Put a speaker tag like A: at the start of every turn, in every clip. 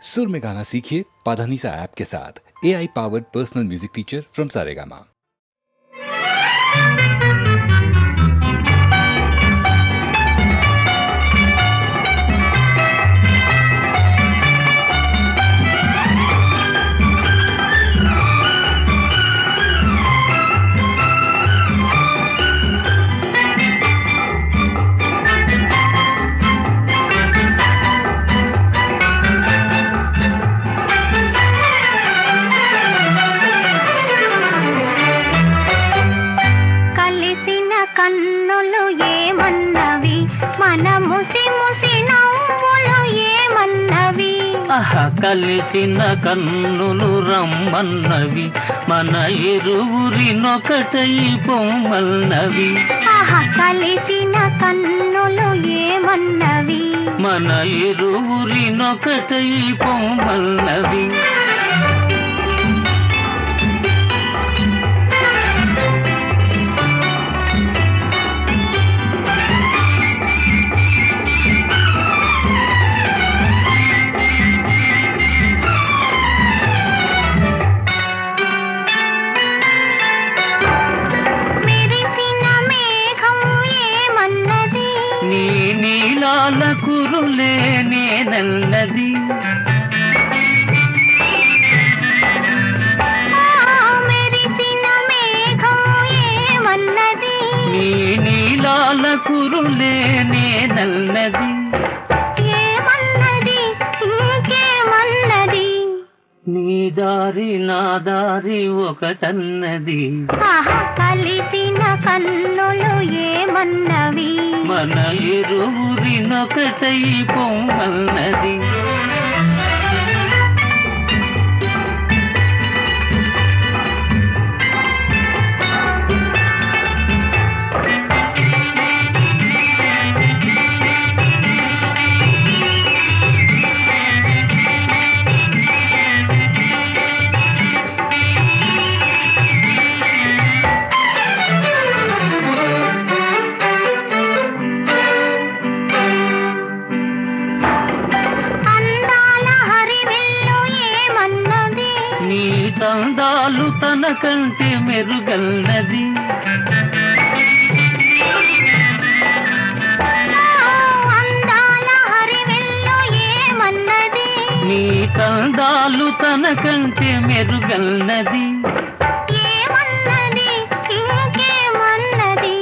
A: सुर में गाना सीखिए पाधानीसा ऐप के साथ। AI powered personal music teacher from Saregama.
B: కలిసిన కన్నులు రమ్మన్నవి, మన ఇరువురినొకటై పొమ్మన్నవి.
C: కలిసిన కన్నులు ఏమన్నవి,
B: మన ఇరువురినొకటై పొమ్మన్నవి. కురులే నేనన్నది,
C: మెరిసిన మేఘం ఏమన్నది,
B: నీ నీలాల కురులే నేనన్నది.
C: ఏమన్నది ఇంకేమన్నది,
B: నీ దారి నా దారి ఒకటన్నది.
C: కలిసిన కన్నులు ఏమన్నవి,
B: మన ఇరువురినొకటై పొమ్మన్నది. సందాలు తన కంటే మెరుగన్నది,
C: అందాల హరివెల్లు ఏమన్నది,
B: నీ సందాలు తన కంటే మెరుగన్నది.
C: ఏమన్నది ఇంకేమన్నది,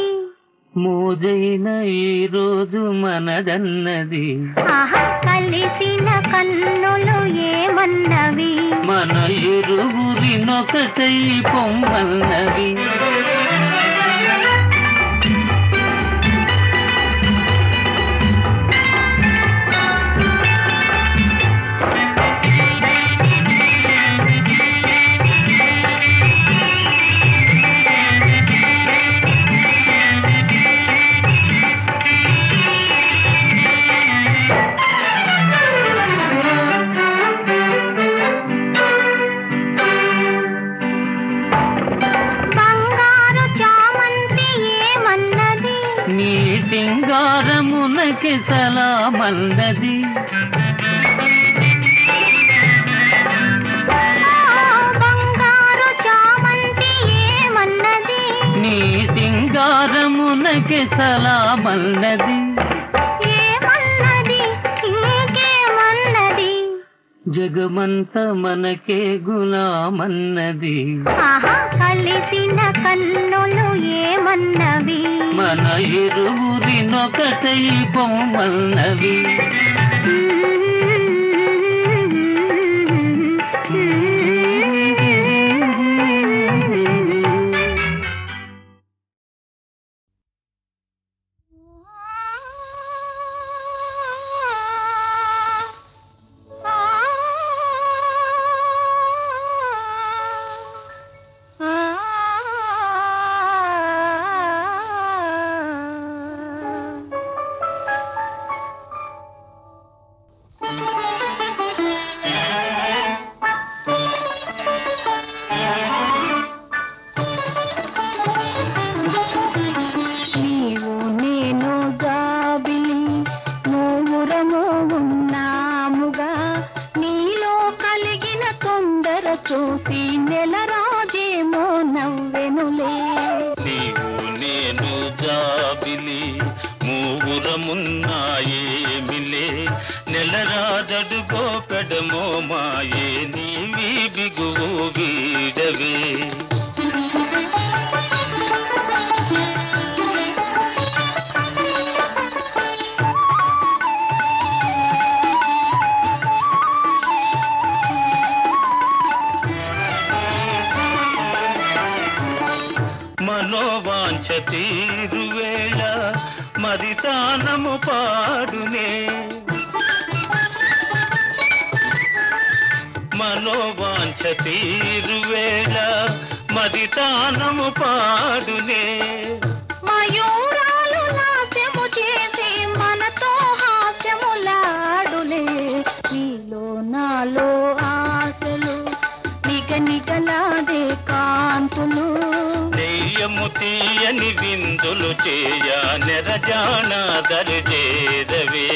B: మోజైన ఈ రోజు మనదన్నది.
C: కలిసిన కన్నులు ఏమన్నవి,
B: మన ఇరువురినొకటై పొమ్మన్నవి. సింగారమునకి సలామన్నది,
C: బంగారు చామంతి ఏమన్నది,
B: నీ సింగారమునకి సలామన్నది.
C: ఏమన్నది ఇంకేమన్నది,
B: జగమంత మనకే గులామన్నది.
C: కలిసిన కన్నులు ఏమన్నవి,
B: మన ఇరువురినొకటై పొమ్మన్నవి.
D: నిలరాదడుగో పెడమో మాయే నీవి బిగువు వీడవే మనోవాంఛ తీరువేళ మరి తానము పాడునే మనోవాంఛ తీరువేళ మరి తానము పాడునే
C: మయూరాలు నాట్యము చేసి మనతో హాస్యములాడులే నీలో నాలో ఆశలు నిగనిగలాడే కాంతులు
D: నెయ్యము తీయని విందులు చేయ నెరజాన దరిజేరవే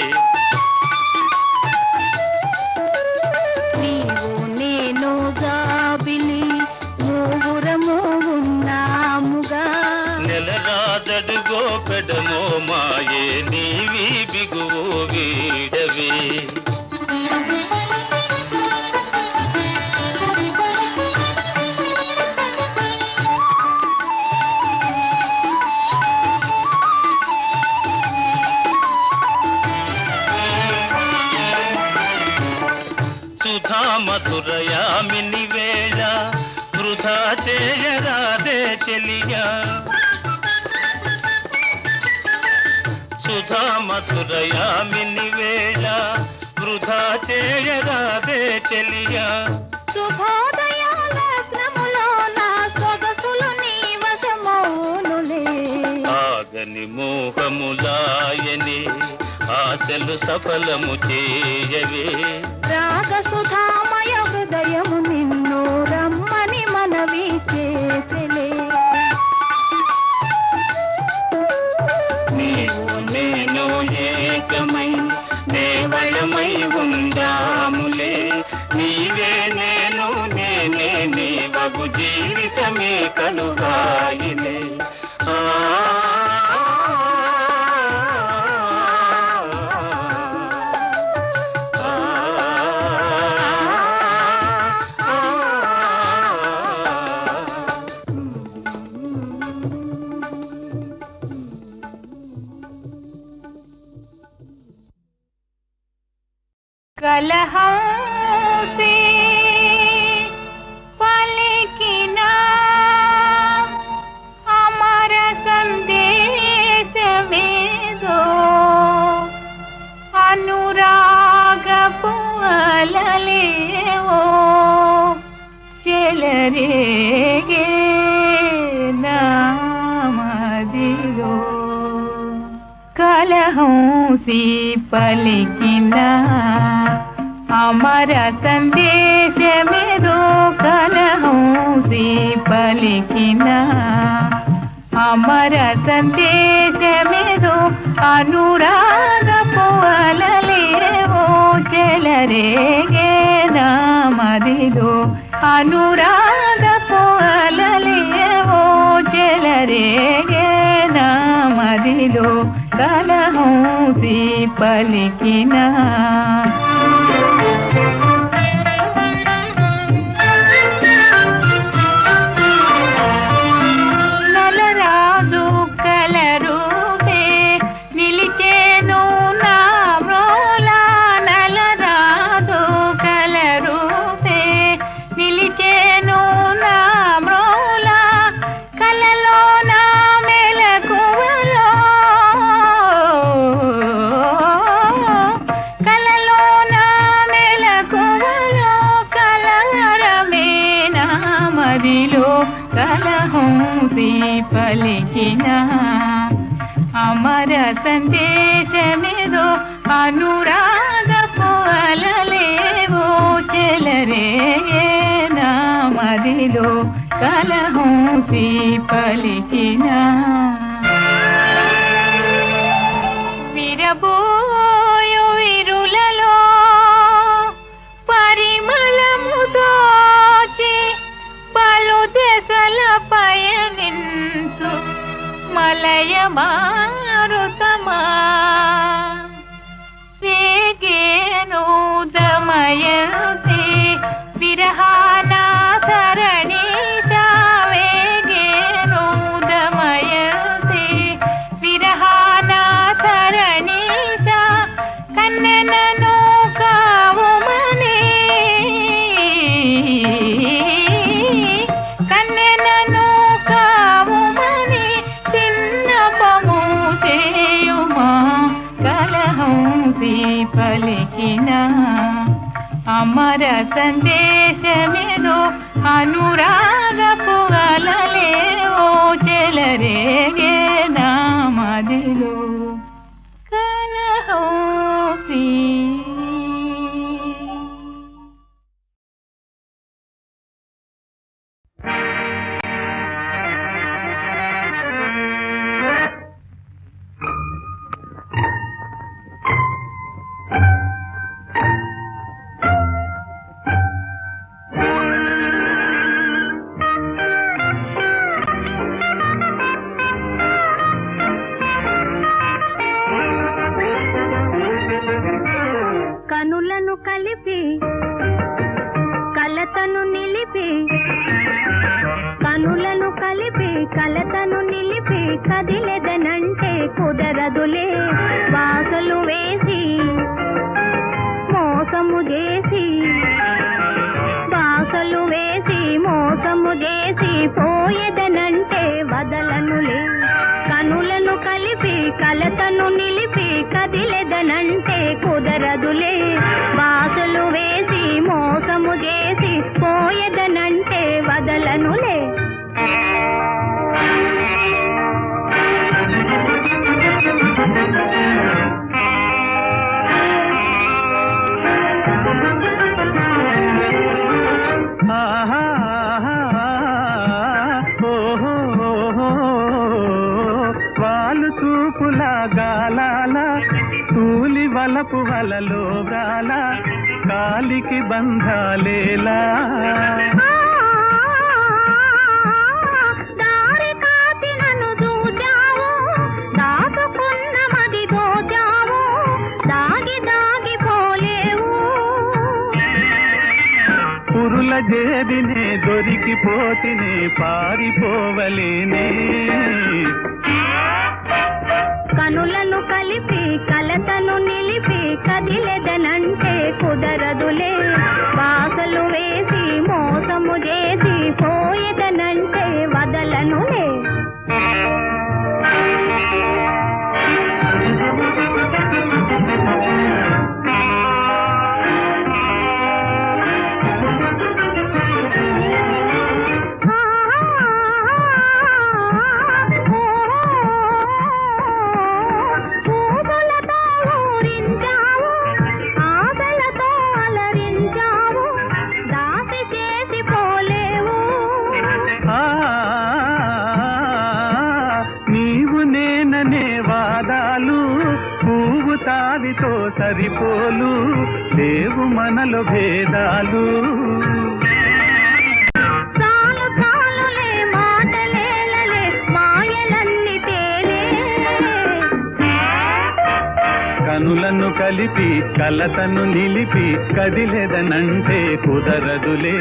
C: నీవు నేను గాబిలి మూగురము ఉన్నాముగా
D: నెలరాదడుగో పెడమో మాయే నీవి బిగువు వీడవే మధురయామిని వేళ వృధా చేయరాదే చెలియా సుధా మధురయామిని వేళ వృధా చేయరాదే చెలియా
C: శుభోదయాలగ్నములో నా సొగసులు నీ వశమౌనులే
D: ఆగని మోహములాయని ఆశలు సఫలము చేయవే
C: రాగసుధామయ హృదయము నిన్ను రమ్మని మనవి చేసెలే
D: నీవు నేను ఏకమై దేవళమై ఉందాములే నీవే నేను నేనే నీవగు జీవితమే కలుగాయిలే
C: కలహం సే పలికినా అమర సందేశమేదో అనురాగపు అలలేవో చెలరేగే నామదిలో కలహం సీ పలికినా అమర సందేశమేదో కలహం సీ పలికినా అమర సందేశమేదో అనురాగపు అలలేవో చెలరేగే నామదిలో అనురాగపు అలలేవో చెలరేగే నామదిలో కలహం సీ పలికినా నలరాజు కలరూపే నిలిచేను నా వ్రోలా నలరాజు కలరూపే నిలిచేను నా వ్రోలా కలలో నా మెలకువలో కలలో నా మెలకువలో కలరమే నా మదిలో కలహం సీ పలికినా అమర సందేశమేదో అనురాగపు అలలేవో చెలరేగే నామదిలో కలహం సీ పలికినా విరబోయు విరులలో పరిమళము దోచి పలు దశల పయనించు మలయ మారుతమా వేగేను దవ దమయంతి విరహాన తరణీశా వేగేను దమయంతి విరహాన తరణీశా కన్నెనను కావుమని కన్నెనను కావుమని చిన్నపము చేయుమా కలహంసి పలికిన అమర సందేశమేదో అనురాగపు అలలేవో చెలరేగే నామదిలో కలహంసి. కనులను కలిపి కలతను నిలిపి కనులను కలిపి కలతను నిలిపి కదిలెదనంటే కుదరదులే వాసలు వేసి మోసము చేసి వాసలు వేసి మోసము చేసి పోయేదనంటే వదలనులే కనులను కలిపి కలతను నిలిపి కదిలెదనంటే కుదరదులే వాసలు వేసి మోసము చేసి పోయేదనంటే వదలనులే.
D: వాళ్ళు చూపుల గాలాల తూలి వలపు వలలో గాల కాలికి బంధాలేలా
C: దారి కాచి నన్ను చూచావు దాచుకున్న మది దోచావు దాగి దాగి పోలేవు
D: పురుల జేదినే దొరికిపోతినే పారిపోవలేనే
C: కనులను కలిపి కలతను నిలిపి కదిలెదనంటే కుదరదులే వాసలు వేసి మోసము చేసి పోయేదనంటే వదలనులే.
D: తావితో సరిపోలు లేవు మనలో భేదాలు
C: చాలు చాలులే మాటలేలలే మాయలన్నీ తేలే
D: కనులను కలిపి కలతను నిలిపి కదిలెదనంటే కుదరదులే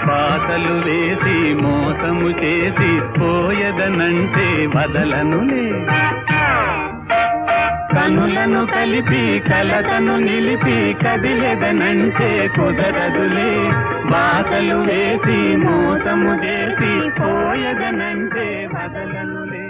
D: పాసలు వేసి మోసము చేసి పోయదనంటే వదలనులే కనులను కలిపి కలతను నిలిపి కదిలెదనంటే కుదరదులే బాసలు వేసి మోసము చేసి పోయదనంటే వదలనులే.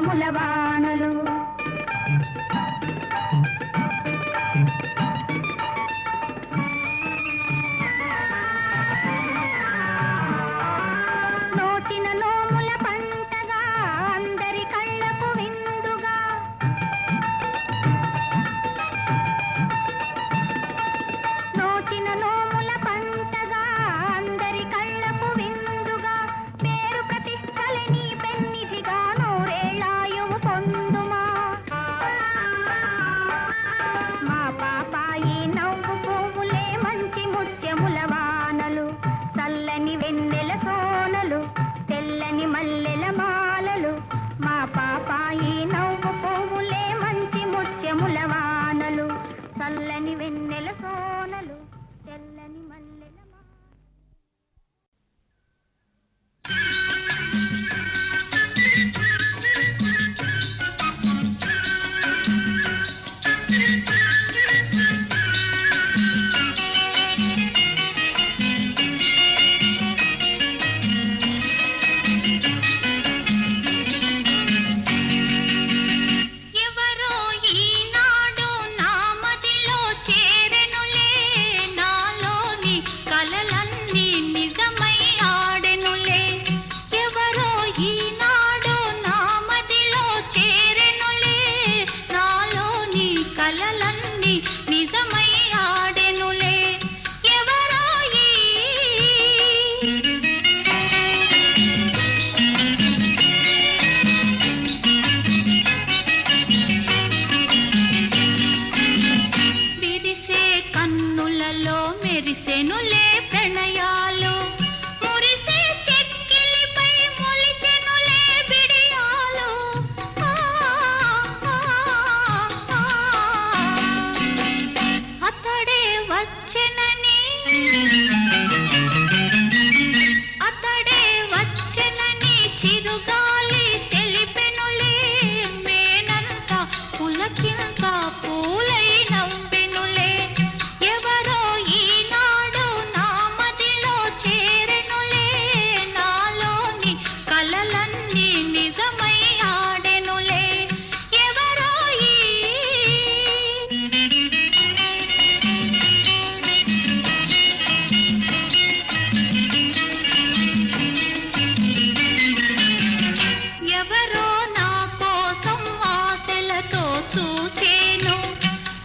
C: ముత్యముల వానలు. నోచిన నోముల పంటగా అందరి కళ్ళకు విందుగా, నోచిన నోముల పంటగా అందరి కళ్ళకు విందుగా, పేరు ప్రతిష్టలని పెన్నిధిగా నూరేళ్ళాయువు పొందుమా. మా పాపాయి నవ్వు పువ్వులే మంచి ముత్యముల వానలు, చల్లని వెన్నెల సోనలు, తెల్లని మల్లెల మాలలు. మా పాపాయి నవ్వు పువ్వులే మంచి ముత్యముల వానలు, చల్లని వెన్నెల సోనలు, తెల్లని మల్లెల మాలలు. ఎవరో ఈనాడు నా మదిలో చేరెనులే, నాలోని కలలన్నీ నిజమై ఆడెనులే. ఎవరో ఈనాడు నా మదిలో చేరెనులే, నాలోని కలలన్నీ నిజమై ఆడెనులే. ఎవరో విరిసే కన్నులలో మెరిసెనులే ప్రణయాలు, మురిసే చెక్కిలిపై మొలిచెనులే బిడియాలు. అతడే వచ్చెనని, అతడే వచ్చెనని చిరుగాలి తెలిపెనులే. మేనంతా పులకింత పూలై నవ్వెనులే. ఎవరో ఈనాడు నా మదిలో చేరెనులే, నాలోని కలలన్నీ నిజమై ఆడెనులే. ఎవరో ఎవరో నా కోసం ఆశలతో చూచేను,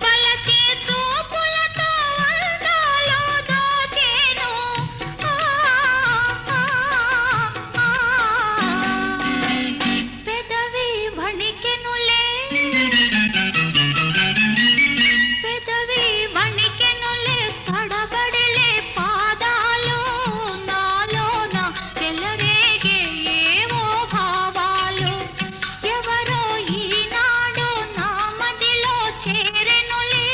C: పలచే చూపులతో అందాలు దోచేను. పెదవి వణికెనులే, పెదవి వణికెనులే, తడబడిలే పాదాలు. నాలోన చెలరేగే ఏవో భావాలు. ఎవరో ఈనాడు నా మదిలో చేరెనులే,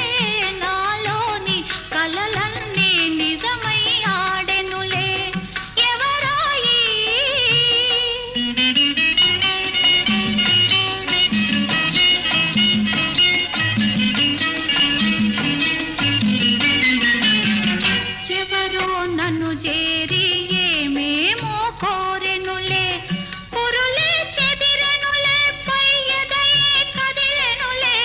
C: నాలోని కలలన్నీ నిజమై ఆడెనులే. ఎవరో ఎవరో నన్ను చేరి ఏమేమో కోరెనులే, పురులే చెదిరెనులే, పై ఎదయే కదిలెనులే.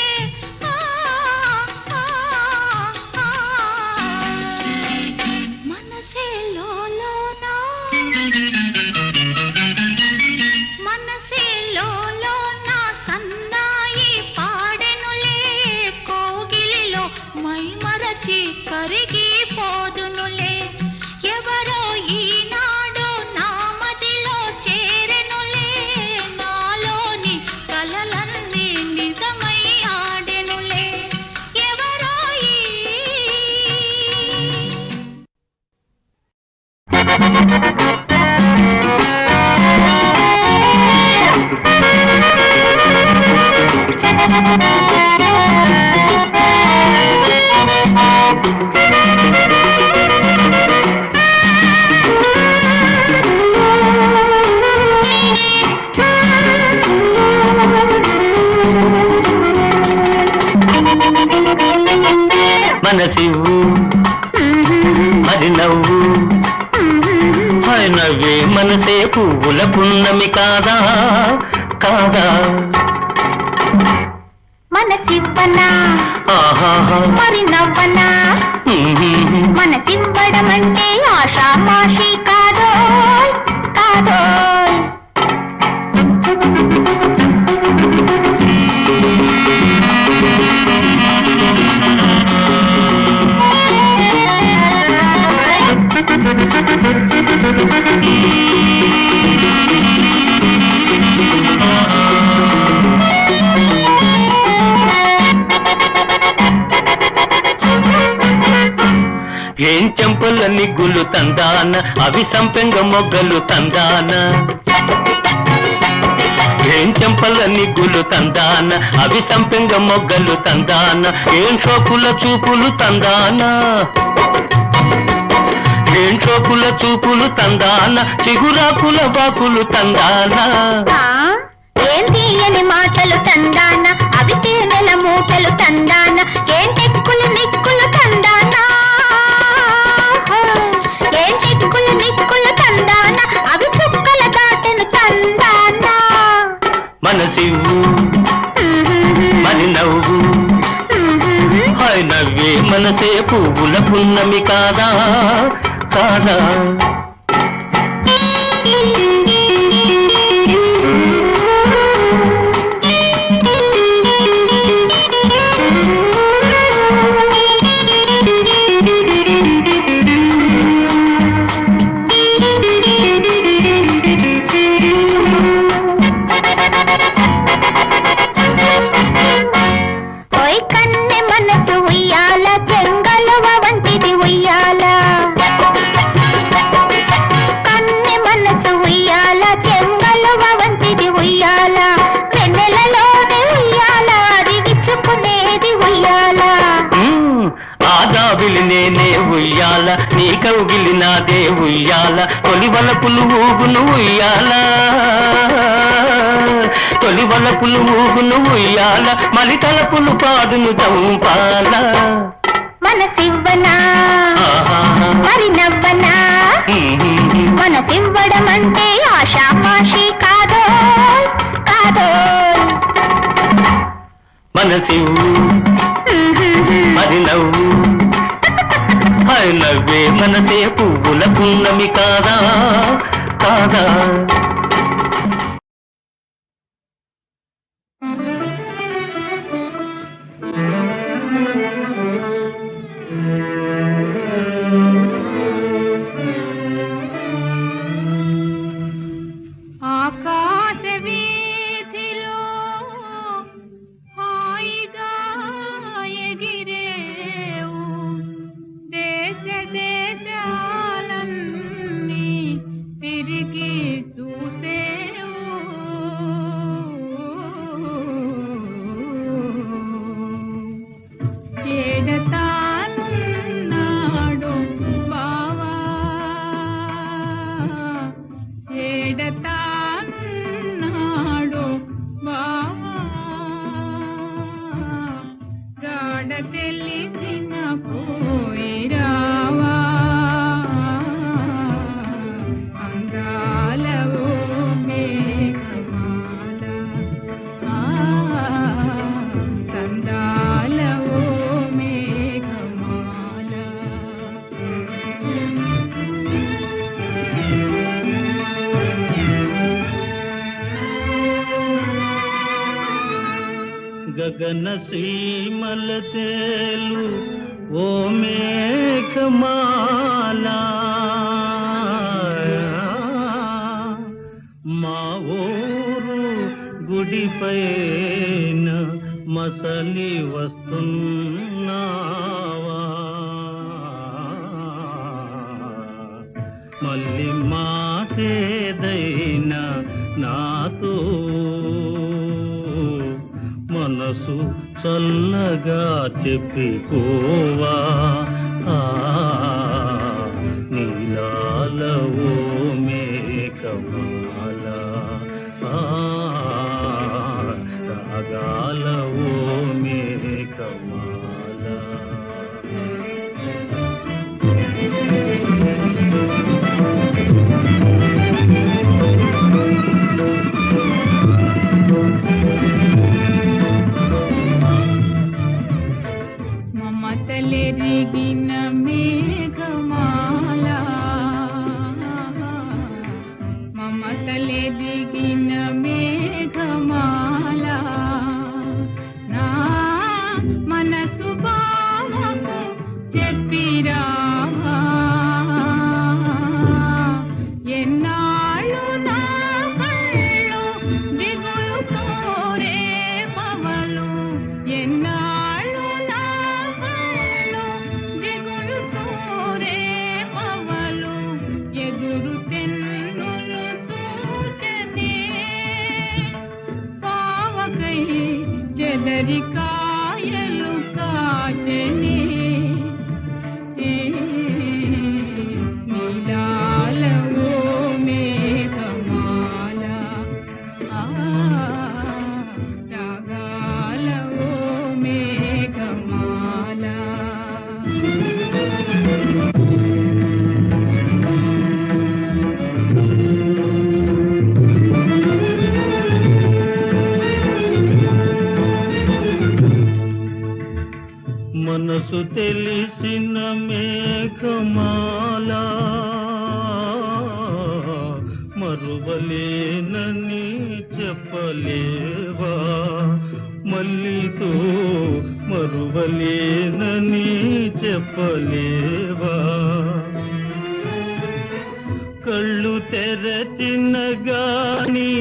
C: మనసే లోలోనా, మనసే లోలోనా సన్నాయి పాడెనులే. కోగిలిలో మై మరచి కరిగిపోదునులే. ఎవరో ఈనాడు నా మదిలో చేరెనులే, నాలోని కలలన్నీ నిజమై ఆడెనులే. ఎవరో
B: మనసివ్వు అది నవ్వు నవ్వే మనసే పువ్వుల పున్నమి కాదా కాదా
C: మనసివ్వనా
B: ఆహాహా
C: మరి నవ్వనా మనసివ్వడం అంటే ఆషామాషి కాదోయ్ కాదోయ్
B: ఏం చెంపల నిగ్గులు తందాన అవి సంపెంగ మొగ్గలు తందాన ఏం చెంపల నిగ్గులు తందాన అవి సంపెంగ మొగ్గలు తందాన ఏం షోకుల చూపులు తందాన ఏం షోకుల చూపులు తందాన చిగురాకుల బాకులు తందాన
C: ఏం తీయని మాటలు తందాన అవి తేనెల మూటలు తందాన ఏం టెక్కులు నిక్కులు తందాన ఏం టెక్కులు నిక్కులు తందాన అవి చుక్కల దాటను తందాన
B: మనసివ్వు మరి నవ్వు హాయ్ నవ్వే మనసే పువ్వుల పున్నమి కాదా కాదా నేనే ఉయ్యాల నీ కౌగిలి నాదే ఉయ్యాల తొలివలపులు ఊగును ఉయ్యాల తొలివలపులు ఊగును ఉయ్యాల మలితలపులు పాడును చంపాల
C: మనసివ్వనా మరి నవ్వనా మనసివ్వడం అంటే ఆషామాషి కాదో కాదో
B: మనసివ్వు మరి నవ్వు నవ్వే మనసే పువ్వుల పున్నమి కాదా కాదా
C: ఆకాశ వీధిలో హాయిగా ఎగిరేవు దేశ దేశాలన్నీ తిరిగి చూసేవు ఏడతానున్నాడు బావా ఏడతానున్నాడు బావా గాఢ తెలిసిన పోయిరావా అందాలవో మేఘమాల సందాలవో మేఘమాల
D: గగన సీమల తేలు ఓ మేఘమాలా మా ఊరు గుడిపైన మసలి వస్తున్నావా మళ్ళీ మాటేదైనా నాతో మనసు చల్లగా చెప్పిపోవా నీలాలవో మేఘమాల రాగాలవో మేఘమాల కళ్ళు తెరచిన గాని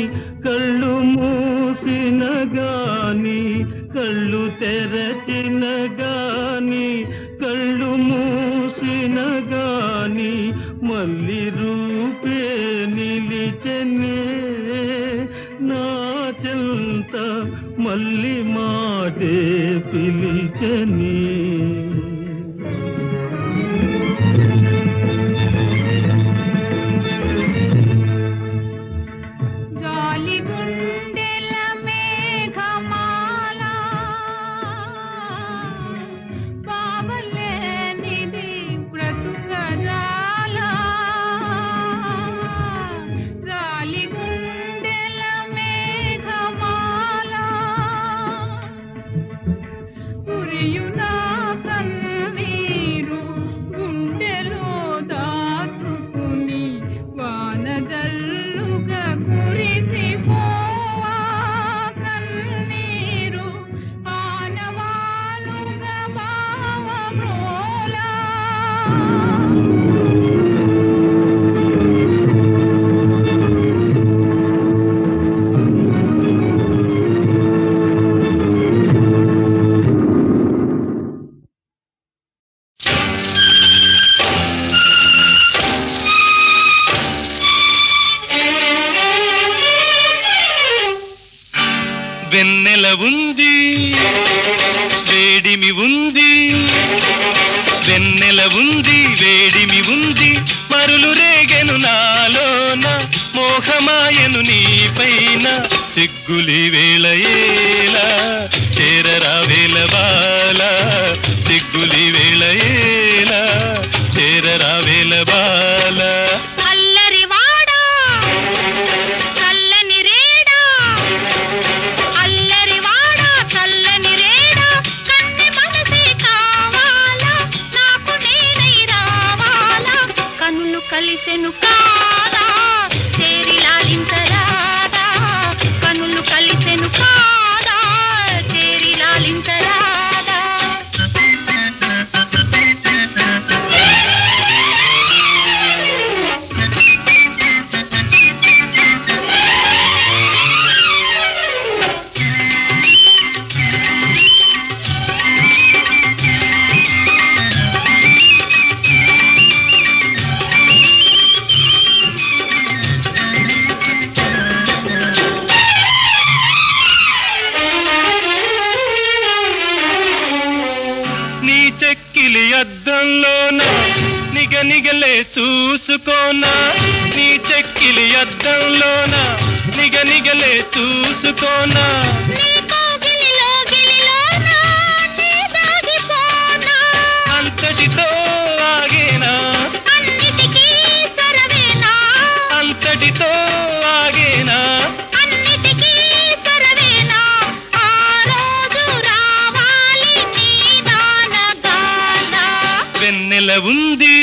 D: కళ్ళు మూసిన గాని కళ్ళు తెరచిన గాని కళ్ళు మూసిన గాని మళ్ళీ రూపే నిలిచెనే నా చెంత మళ్ళీ మాటే పిలిచెని
B: వెన్నెల ఉంది వేడిమి ఉంది వెన్నెల ఉంది వేడిమి ఉంది మరులు రేగెను నాలోన మోహమాయను నీపైన సిగ్గులి వేళయేలా చేరరా వేల బాల సిగ్గులి వేళయేలా చేరరా వేల బాల
C: కలిసెను కాదా చేరి లాలించరాదా కనులు కలిసెను కాదా చేరి లాలించరాదా
B: చెక్కిలి అద్దంలోన నిగనిగలే చూసుకోనా నీ చెక్కిలి అద్దంలోన నిగనిగలే చూసుకోనా అంతటితో ఆగేనా అంతటితో ఆగేనా వెన్నెల ఉంది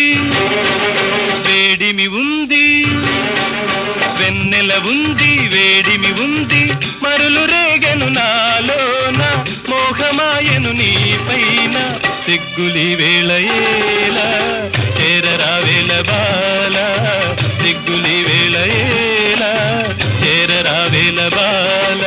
B: వేడిమి ఉంది వెన్నెల ఉంది వేడిమి ఉంది మరులు రేగెను నాలోన మోహమాయను నీపైన సిగ్గులి వేళయేలా చేరరా వేల బాల సిగ్గులి వేళయేలా చేరరా వేల బాల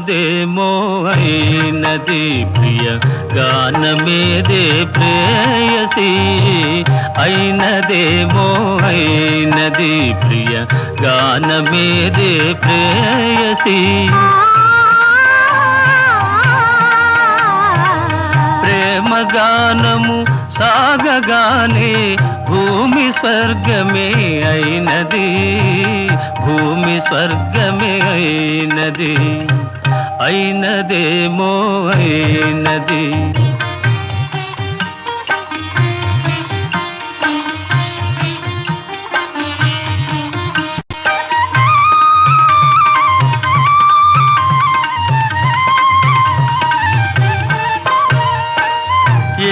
D: అయినదేమో అయినది ప్రియ గానమేదే ప్రేయసి అయినదేమో అయినది ప్రియ గానమేదే ప్రేయసి ప్రేమగానము సాగగానే భూమి స్వర్గమే అయినది భూమి స్వర్గమే అయినది అయినదేమో అయినది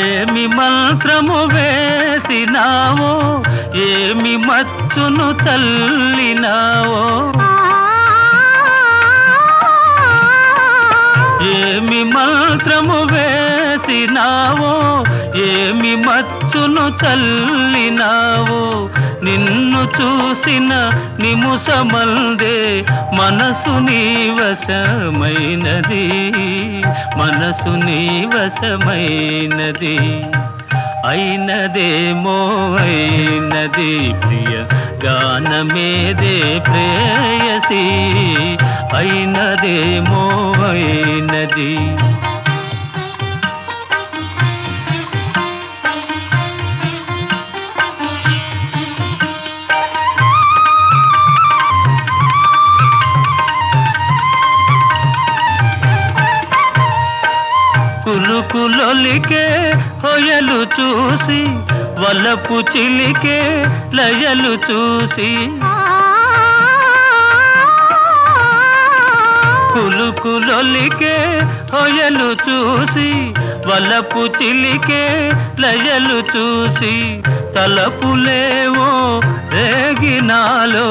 D: ఏమి మంత్రము వేసినావో ఏమి మచ్చును చల్లినావో ఏమి మంత్రము వేసినావో ఏమి మచ్చును చల్లినావో నిన్ను చూసిన నిముషమందే మనసు నీ వశమైనది మనసు నీ వశమైనది అయినదేమో అయినది ప్రియ గానమేదే ప్రేయసి అయినదేమో అయినది కులుకులొలికే హొయలు చూసి వలపు చిలికే లయలు చూసి కులుకులొలికే హొయలు చూసి వలపు చిలికే లయలు చూసి తలపులేవో రేగినాలో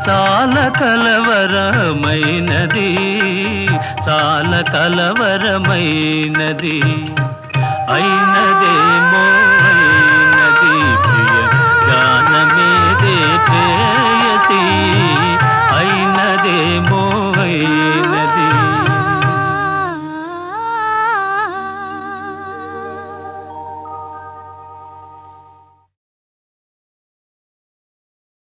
D: చాలా కలవరమైనది చాలా కలవరమైనది అయినదేమో